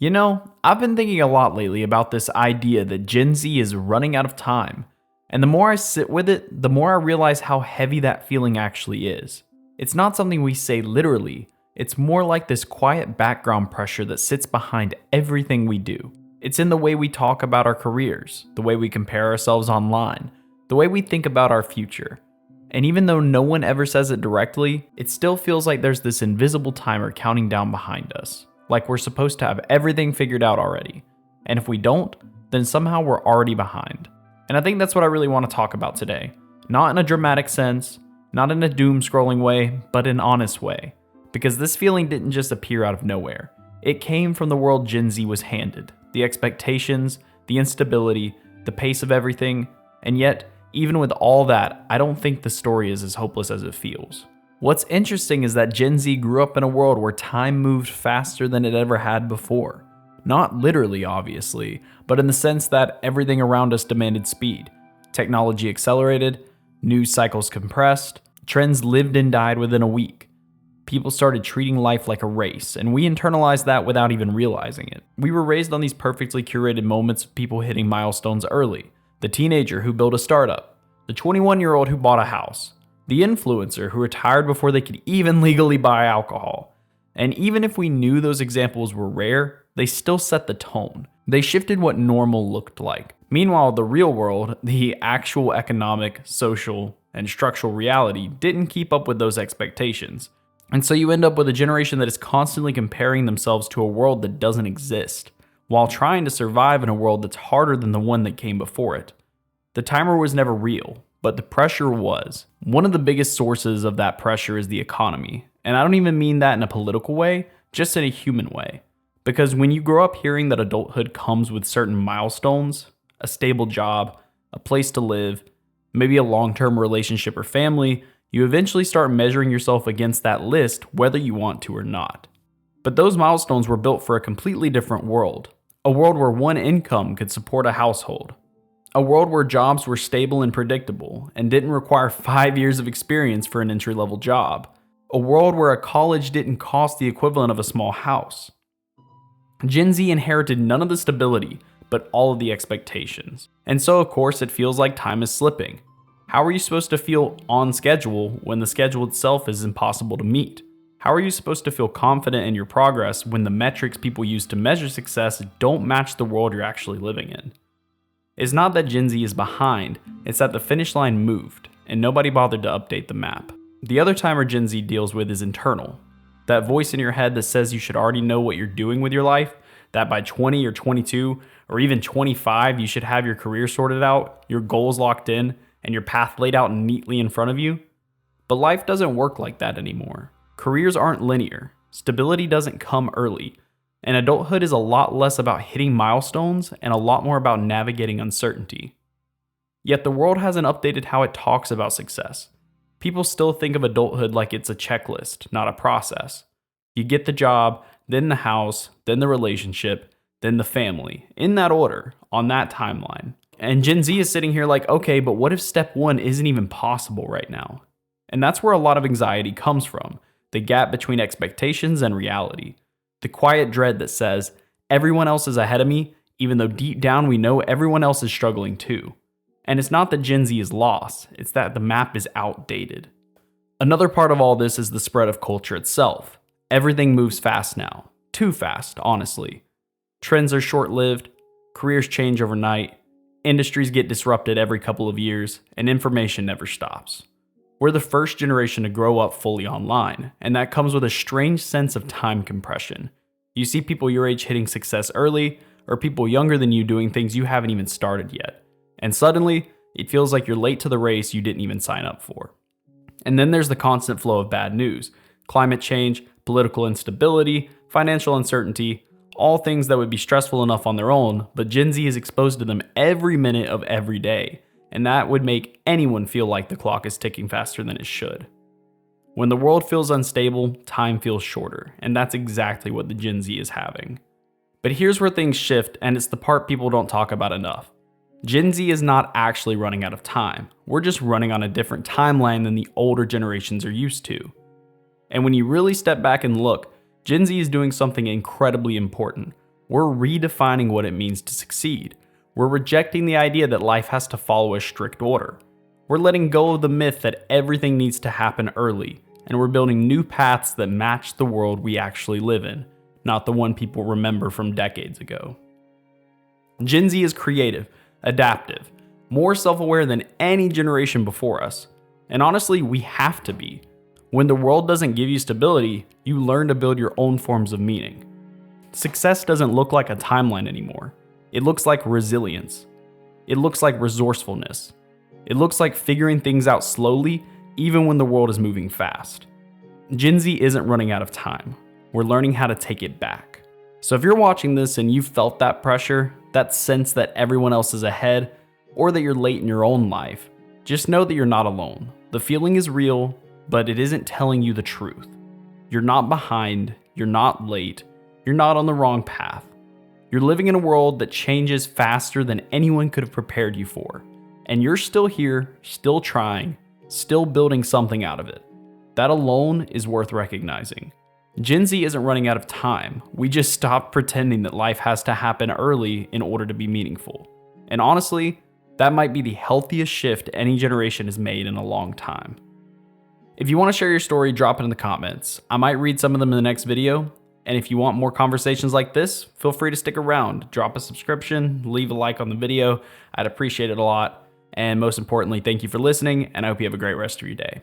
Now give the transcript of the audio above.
I've been thinking a lot lately about this idea that Gen Z is running out of time. And the more I sit with it, the more I realize how heavy that feeling actually is. It's not something we say literally, it's more like this quiet background pressure that sits behind everything we do. It's in the way we talk about our careers, the way we compare ourselves online, the way we think about our future. And even though no one ever says it directly, it still feels like there's this invisible timer counting down behind us. Like we're supposed to have everything figured out already. And if we don't, then somehow we're already behind. And I think that's what I really want to talk about today. Not in a dramatic sense, not in a doom scrolling way, but an honest way. Because this feeling didn't just appear out of nowhere. It came from the world Gen Z was handed. The expectations, the instability, the pace of everything. And yet, even with all that, I don't think the story is as hopeless as it feels. What's interesting is that Gen Z grew up in a world where time moved faster than it ever had before. Not literally, obviously, but in the sense that everything around us demanded speed. Technology accelerated, news cycles compressed, trends lived and died within a week. People started treating life like a race, and we internalized that without even realizing it. We were raised on these perfectly curated moments of people hitting milestones early. The teenager who built a startup, the 21-year-old who bought a house, the influencer who retired before they could even legally buy alcohol. And even if we knew those examples were rare, they still set the tone. They shifted what normal looked like. Meanwhile, the real world, the actual economic, social, and structural reality didn't keep up with those expectations. And so you end up with a generation that is constantly comparing themselves to a world that doesn't exist, while trying to survive in a world that's harder than the one that came before it. The timer was never real, but the pressure was. One of the biggest sources of that pressure is the economy. And I don't even mean that in a political way, just in a human way. Because when you grow up hearing that adulthood comes with certain milestones, a stable job, a place to live, maybe a long-term relationship or family, you eventually start measuring yourself against that list whether you want to or not. But those milestones were built for a completely different world. A world where one income could support a household. A world where jobs were stable and predictable and didn't require 5 years of experience for an entry-level job. A world where a college didn't cost the equivalent of a small house. Gen Z inherited none of the stability, but all of the expectations. And so, of course, it feels like time is slipping. How are you supposed to feel on schedule when the schedule itself is impossible to meet? How are you supposed to feel confident in your progress when the metrics people use to measure success don't match the world you're actually living in? It's not that Gen Z is behind, it's that the finish line moved, and nobody bothered to update the map. The other timer Gen Z deals with is internal. That voice in your head that says you should already know what you're doing with your life, that by 20 or 22 or even 25 you should have your career sorted out, your goals locked in, and your path laid out neatly in front of you. But life doesn't work like that anymore. Careers aren't linear. Stability doesn't come early. And adulthood is a lot less about hitting milestones and a lot more about navigating uncertainty. Yet the world hasn't updated how it talks about success. People still think of adulthood like it's a checklist, not a process. You get the job, then the house, then the relationship, then the family, in that order, on that timeline. And Gen Z is sitting here like, okay, but what if step one isn't even possible right now? And that's where a lot of anxiety comes from, the gap between expectations and reality. The quiet dread that says, everyone else is ahead of me, even though deep down we know everyone else is struggling too. And it's not that Gen Z is lost, it's that the map is outdated. Another part of all this is the spread of culture itself. Everything moves fast now. Too fast, honestly. Trends are short-lived, careers change overnight, industries get disrupted every couple of years, and information never stops. We're the first generation to grow up fully online, and that comes with a strange sense of time compression. You see people your age hitting success early, or people younger than you doing things you haven't even started yet. And suddenly, it feels like you're late to the race you didn't even sign up for. And then there's the constant flow of bad news. Climate change, political instability, financial uncertainty, all things that would be stressful enough on their own, but Gen Z is exposed to them every minute of every day. And that would make anyone feel like the clock is ticking faster than it should. When the world feels unstable, time feels shorter, and that's exactly what the Gen Z is having. But here's where things shift, and it's the part people don't talk about enough. Gen Z is not actually running out of time. We're just running on a different timeline than the older generations are used to. And when you really step back and look, Gen Z is doing something incredibly important. We're redefining what it means to succeed. We're rejecting the idea that life has to follow a strict order. We're letting go of the myth that everything needs to happen early, and we're building new paths that match the world we actually live in, not the one people remember from decades ago. Gen Z is creative, adaptive, more self-aware than any generation before us. And honestly, we have to be. When the world doesn't give you stability, you learn to build your own forms of meaning. Success doesn't look like a timeline anymore. It looks like resilience. It looks like resourcefulness. It looks like figuring things out slowly, even when the world is moving fast. Gen Z isn't running out of time. We're learning how to take it back. So if you're watching this and you've felt that pressure, that sense that everyone else is ahead, or that you're late in your own life, just know that you're not alone. The feeling is real, but it isn't telling you the truth. You're not behind, you're not late, you're not on the wrong path. You're living in a world that changes faster than anyone could have prepared you for. And you're still here, still trying, still building something out of it. That alone is worth recognizing. Gen Z isn't running out of time. We just stopped pretending that life has to happen early in order to be meaningful. And honestly, that might be the healthiest shift any generation has made in a long time. If you want to share your story, drop it in the comments. I might read some of them in the next video. And if you want more conversations like this, feel free to stick around. Drop a subscription, leave a like on the video. I'd appreciate it a lot. And most importantly, thank you for listening, and I hope you have a great rest of your day.